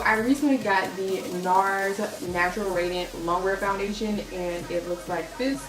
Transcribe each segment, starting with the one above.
I recently got the Nars Natural Radiant Longwear Foundation, and it looks like this.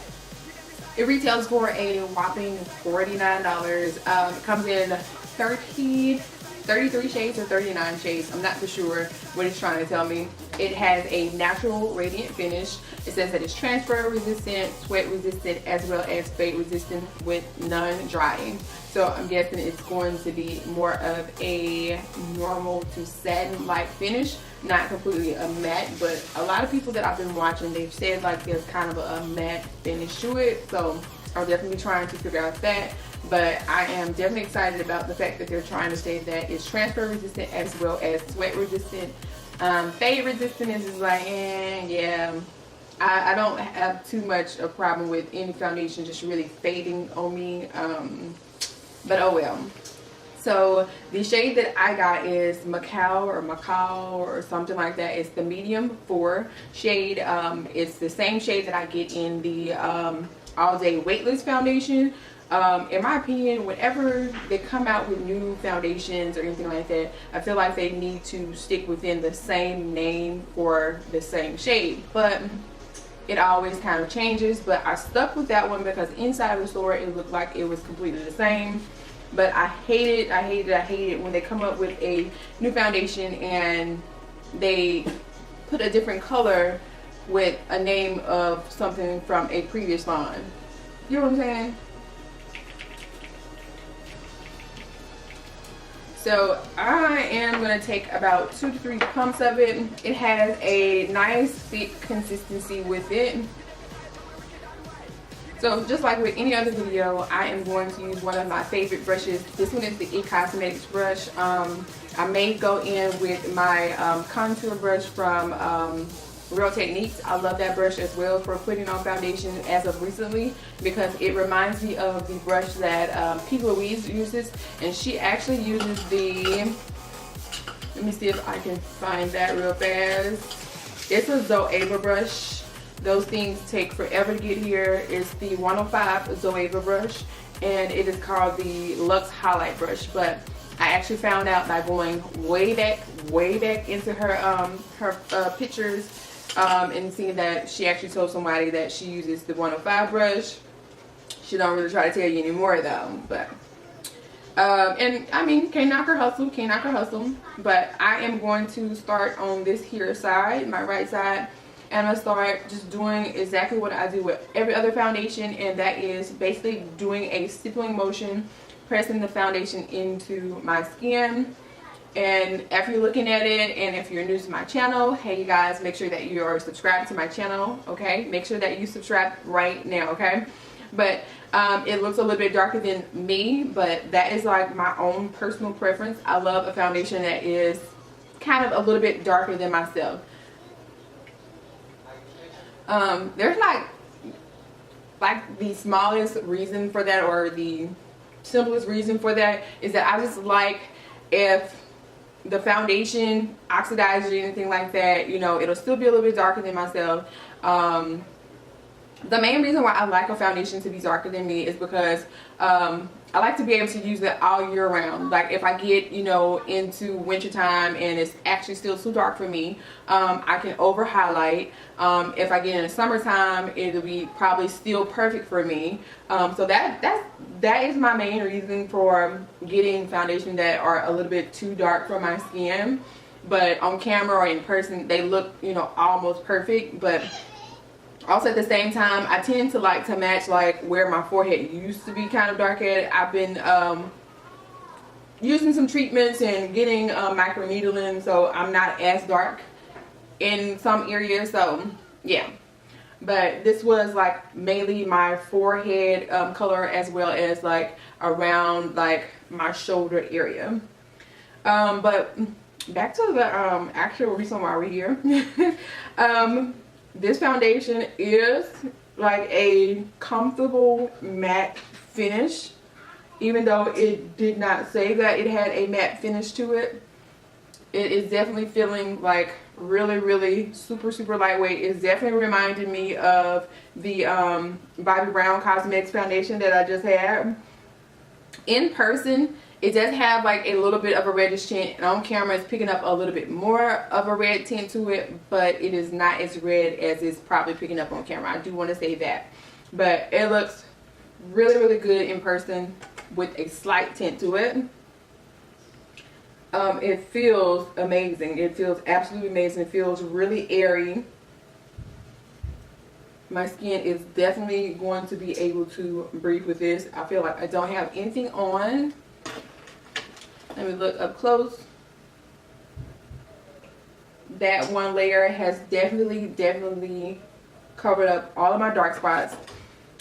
It retails for a whopping $49. It comes in 33 shades or 39 shades. I'm not for sure what it's trying to tell me. It has a natural radiant finish. It says that it's transfer resistant, sweat resistant, as well as fade resistant with non-drying. So I'm guessing it's going to be more of a normal to satin-like finish, not completely a matte, but a lot of people that I've been watching, they've said like there's kind of a matte finish to it. So I'm definitely trying to figure out that. But I am definitely excited about the fact that they're trying to say that it's transfer resistant as well as sweat resistant. Fade resistant is like, yeah. I don't have too much a problem with any foundation just really fading on me. But oh well. So the shade that I got is Macao or something like that. It's the medium 4 shade. It's the same shade that I get in the All Day Weightless foundation. In my opinion, whenever they come out with new foundations or anything like that, I feel like they need to stick within the same name for the same shade. But it always kind of changes. But I stuck with that one because inside of the store it looked like it was completely the same. But I hate it when they come up with a new foundation and they put a different color with a name of something from a previous line. You know what I'm saying? So I am going to take about 2 to 3 pumps of it. It has a nice thick consistency with it. So just like with any other video, I am going to use one of my favorite brushes. This one is the Cosmetics brush. I may go in with my contour brush from Real Techniques. I love that brush as well for putting on foundation as of recently, because it reminds me of the brush that P. Louise uses, and she actually uses the, let me see if I can find that real fast. It's a Zoeva brush. Those things take forever to get here. It's the 105 Zoeva brush, and it is called the Luxe Highlight brush. But I actually found out by going way back into her pictures and seeing that she actually told somebody that she uses the 105 brush. She don't really try to tell you anymore though. But and I mean, can't knock her hustle, but I am going to start on this here side, my right side. And I'm going to start just doing exactly what I do with every other foundation, and that is basically doing a stippling motion, pressing the foundation into my skin. And if you're looking at it, and if you're new to my channel, hey you guys, make sure that you are subscribed to my channel, okay? Make sure that you subscribe right now, okay? But it looks a little bit darker than me, but that is like my own personal preference. I love a foundation that is kind of a little bit darker than myself. There's like the smallest reason for that, or the simplest reason for that, is that I just like if the foundation oxidizes or anything like that, you know, it'll still be a little bit darker than myself. The main reason why I like a foundation to be darker than me is because I like to be able to use it all year round. Like if I get, you know, into winter time and it's actually still too dark for me, I can over highlight. If I get in the summertime, it'll be probably still perfect for me. So that is my main reason for getting foundation that are a little bit too dark for my skin. But on camera or in person, they look, you know, almost perfect. But also at the same time, I tend to like to match like where my forehead used to be kind of dark at. I've been using some treatments and getting microneedling, so I'm not as dark in some areas. So yeah, but this was like mainly my forehead color, as well as like around like my shoulder area. But back to the actual reason why we're here. This foundation is like a comfortable matte finish, even though it did not say that it had a matte finish to it. It is definitely feeling like really super lightweight. It's definitely reminding me of the Bobbi Brown Cosmetics foundation that I just had. In person, It does have like a little bit of a reddish tint, and on camera it's picking up a little bit more of a red tint to it, but it is not as red as it's probably picking up on camera. I do want to say that. But it looks really, really good in person with a slight tint to it. It feels amazing. It feels absolutely amazing. It feels really airy. My skin is definitely going to be able to breathe with this. I feel like I don't have anything on. Let me look up close. That one layer has definitely covered up all of my dark spots.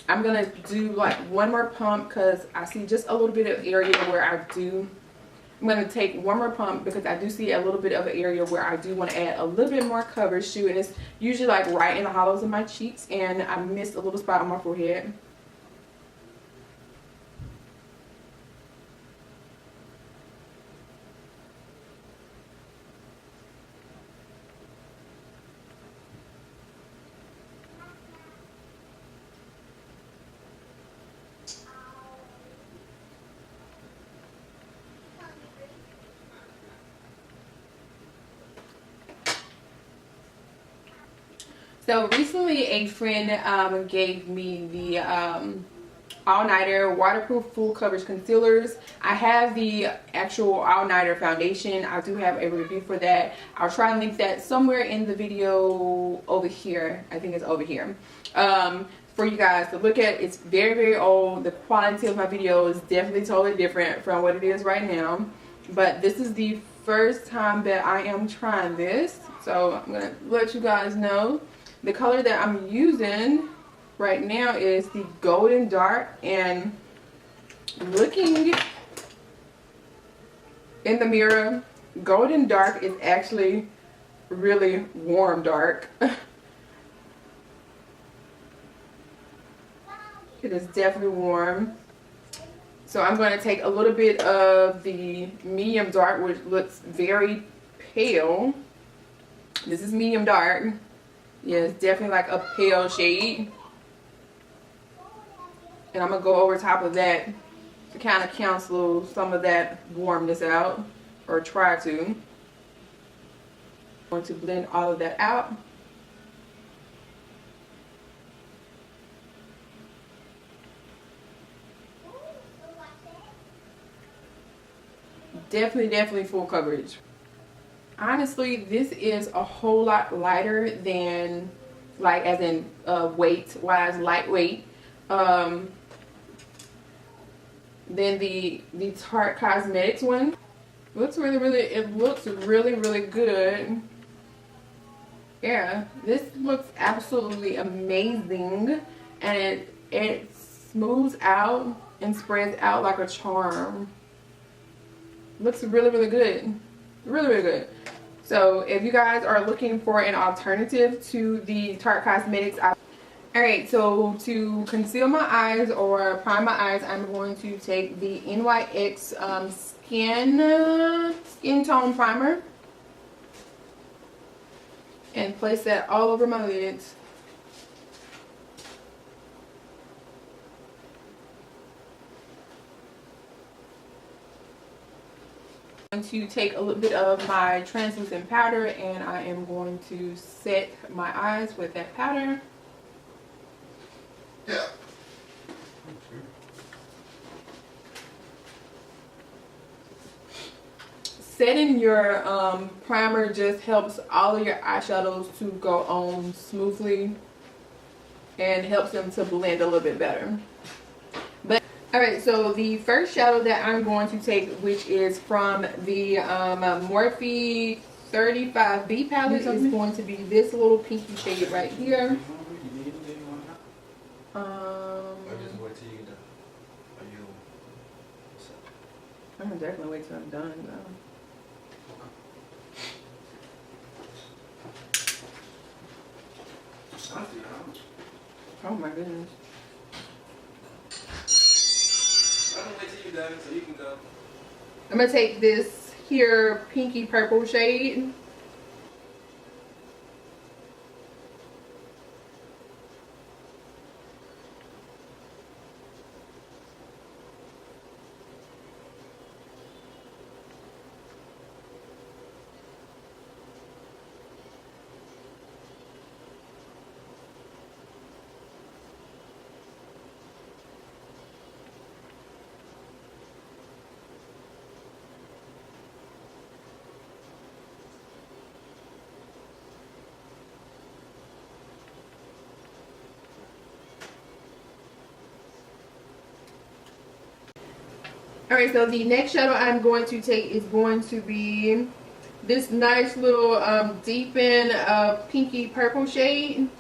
I'm gonna do like one more pump because I see just a little bit of area where I'm going to take one more pump because I do see a little bit of an area where I do want to add a little bit more coverage to, and it's usually like right in the hollows of my cheeks, and I missed a little spot on my forehead. So recently a friend gave me the all-nighter waterproof full coverage concealers. I have the actual all-nighter foundation. I do have a review for that. I'll try and link that somewhere in the video over here. I think it's over here. For you guys to look at. It's very old. The quality of my video is definitely totally different from what it is right now. But this is the first time that I am trying this. So I'm going to let you guys know. The color that I'm using right now is the golden dark, and looking in the mirror, golden dark is actually really warm dark. It is definitely warm. So I'm going to take a little bit of the medium dark, which looks very pale. This is medium dark. Yeah, it's definitely like a pale shade. And I'm going to go over top of that to kind of cancel some of that warmness out, or try to. I'm going to blend all of that out. Definitely full coverage. Honestly, this is a whole lot lighter than, like, as in weight wise, lightweight, than the Tarte Cosmetics one. It looks really good. Yeah, this looks absolutely amazing, and it smooths out and spreads out like a charm. Looks really good. Really good. So if you guys are looking for an alternative to the Tarte Cosmetics, alright, so to conceal my eyes or prime my eyes, I'm going to take the NYX Skin Tone Primer and place that all over my lids. I'm going to take a little bit of my translucent powder, and I am going to set my eyes with that powder. Yeah. Setting your primer just helps all of your eyeshadows to go on smoothly and helps them to blend a little bit better. Alright, so the first shadow that I'm going to take, which is from the Morphe 35B palette, is going to be this little pinky shade right here. I'm gonna definitely wait till I'm done though. Oh my goodness. So you can go. I'm gonna take this here pinky purple shade. Alright, so the next shadow I'm going to take is going to be this nice little deepen pinky purple shade.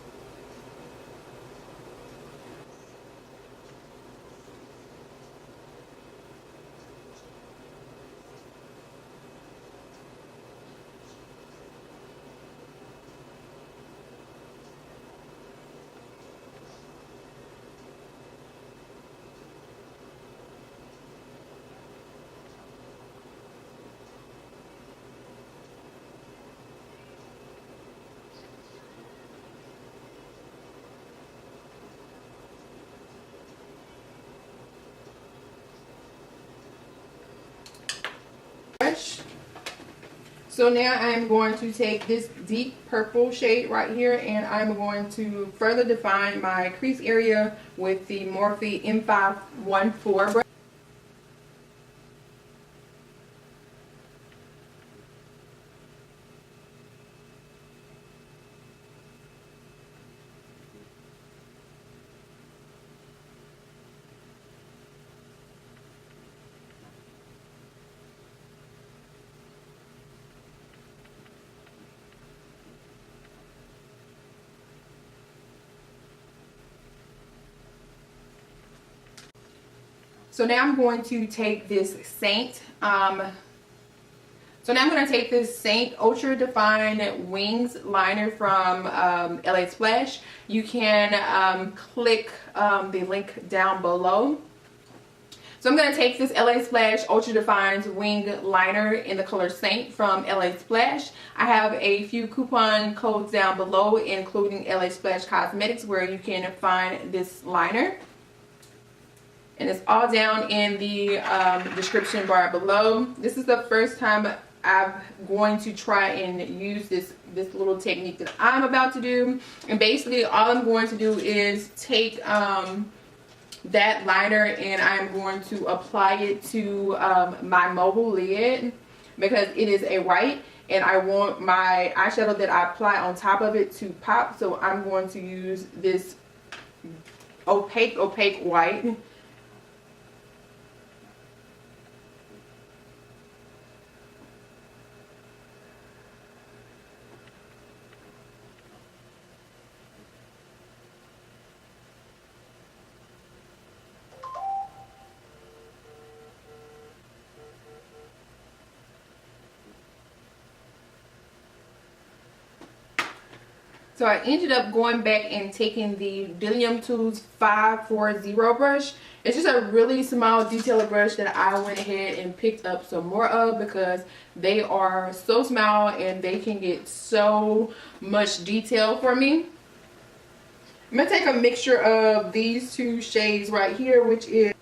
So now I'm going to take this deep purple shade right here, and I'm going to further define my crease area with the Morphe M514 brush. So now I'm going to take this Saint. Saint Ultra Define Wings liner from LA Splash. You can click the link down below. So I'm going to take this LA Splash Ultra Defined Wing Liner in the color Saint from LA Splash. I have a few coupon codes down below, including LA Splash Cosmetics, where you can find this liner. And it's all down in the description bar below. This is the first time I'm going to try and use this little technique that I'm about to do. And basically all I'm going to do is take that liner and I'm going to apply it to my mobile lid, because it is a white and I want my eyeshadow that I apply on top of it to pop. So I'm going to use this opaque white. So I ended up going back and taking the Dillium Tools 540 brush. It's just a really small detailer brush that I went ahead and picked up some more of, because they are so small and they can get so much detail for me. I'm going to take a mixture of these two shades right here, which is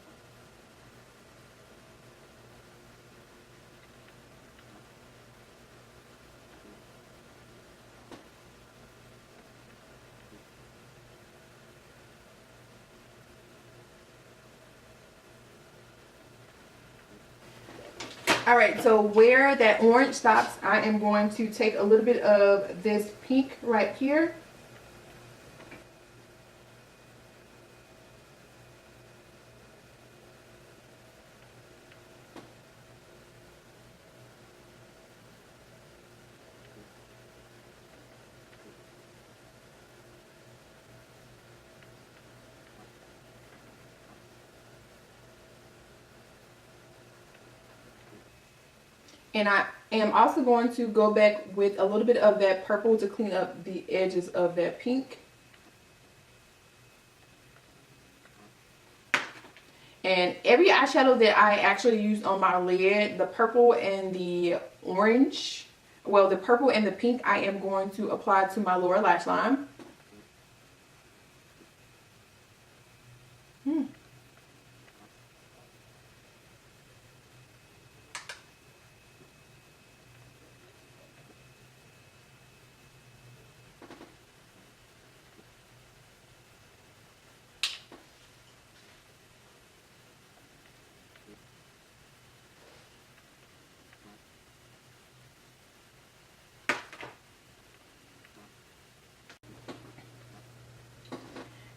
alright, so where that orange stops, I am going to take a little bit of this pink right here. And I am also going to go back with a little bit of that purple to clean up the edges of that pink. And every eyeshadow that I actually used on my lid, the purple and the orange, well, the purple and the pink, I am going to apply to my lower lash line.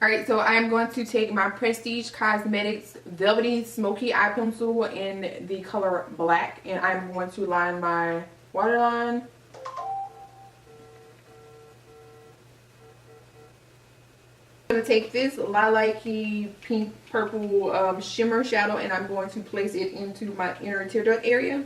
Alright, so I am going to take my Prestige Cosmetics Velvety Smoky Eye Pencil in the color black, and I'm going to line my waterline. I'm going to take this lilac-y pink purple shimmer shadow, and I'm going to place it into my inner tear duct area.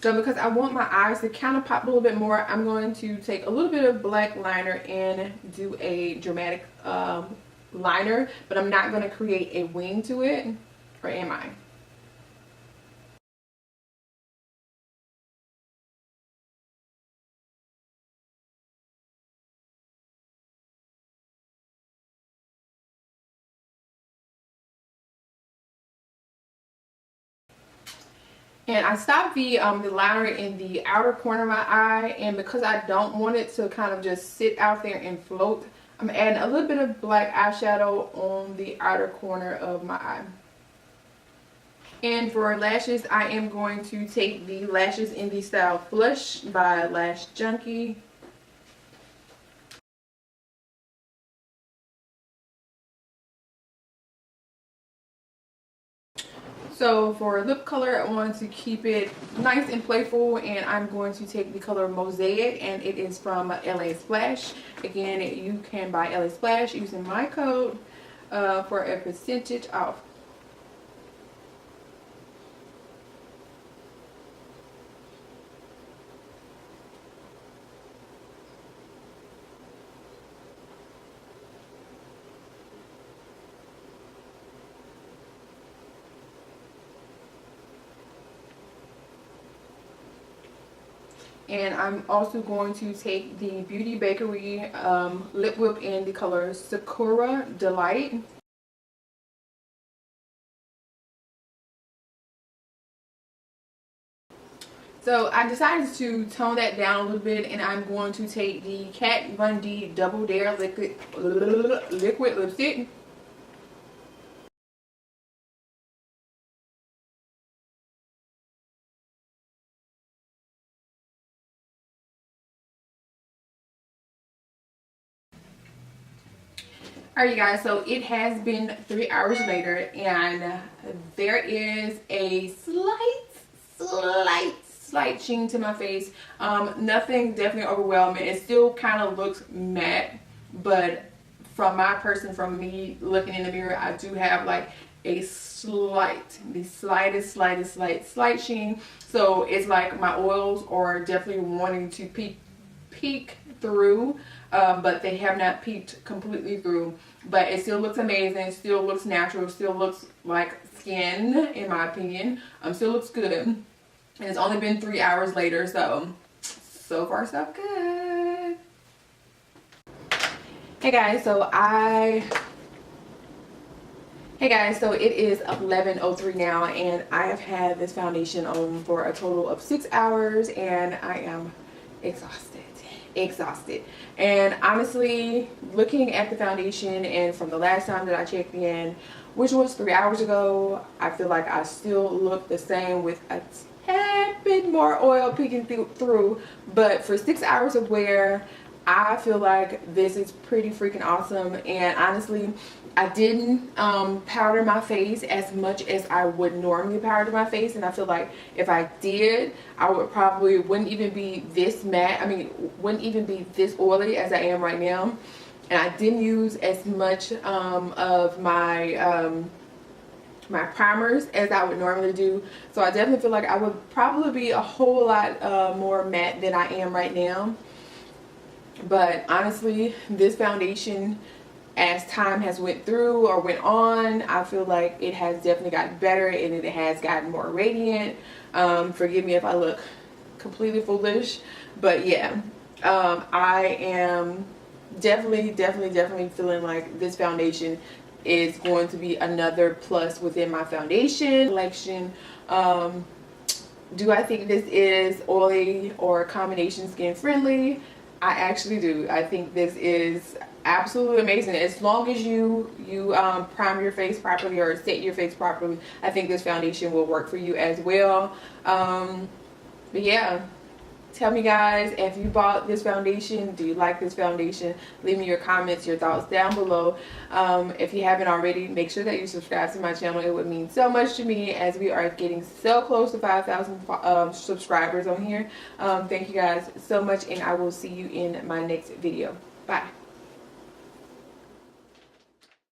So because I want my eyes to kind of pop a little bit more, I'm going to take a little bit of black liner and do a dramatic liner, but I'm not going to create a wing to it, or am I? And I stopped the liner in the outer corner of my eye, and because I don't want it to kind of just sit out there and float, I'm adding a little bit of black eyeshadow on the outer corner of my eye. And for lashes, I am going to take the lashes in the style Flush by Lash Junkie. So for lip color, I want to keep it nice and playful, and I'm going to take the color Mosaic, and it is from LA Splash. Again, you can buy LA Splash using my code for a percentage off. And I'm also going to take the Beauty Bakery lip whip in the color Sakura Delight. So I decided to tone that down a little bit, and I'm going to take the Kat Von D Double Dare liquid lipstick. Alright you guys, so it has been 3 hours later, and there is a slight sheen to my face. Nothing definitely overwhelming. It still kind of looks matte, but from me looking in the mirror, I do have like a the slight sheen. So it's like my oils are definitely wanting to peek through, but they have not peeked completely through. But it still looks amazing, still looks natural, still looks like skin, in my opinion. Still looks good. And it's only been 3 hours later, so far so good. Hey guys, so it is 11:03 now, and I have had this foundation on for a total of 6 hours, and I am exhausted. And honestly, looking at the foundation, and from the last time that I checked in, which was 3 hours ago, I feel like I still look the same with a tad bit more oil peeking through. But for 6 hours of wear, I feel like this is pretty freaking awesome. And honestly, I didn't powder my face as much as I would normally powder my face, and I feel like if I did, I wouldn't even be this matte. I mean, wouldn't even be this oily as I am right now. And I didn't use as much of my my primers as I would normally do, so I definitely feel like I would probably be a whole lot more matte than I am right now. But honestly, this foundation, as time has went on, I feel like it has definitely gotten better, and it has gotten more radiant. Forgive me if I look completely foolish, but yeah, I am definitely feeling like this foundation is going to be another plus within my foundation collection. Do I think this is oily or combination skin friendly? I actually do. I think this is absolutely amazing. As long as you prime your face properly or set your face properly, I think this foundation will work for you as well. But yeah, tell me guys, if you bought this foundation, do you like this foundation? Leave me your comments, your thoughts down below. If you haven't already, make sure that you subscribe to my channel. It would mean so much to me, as we are getting so close to 5,000 subscribers on here. Thank you guys so much, and I will see you in my next video. Bye.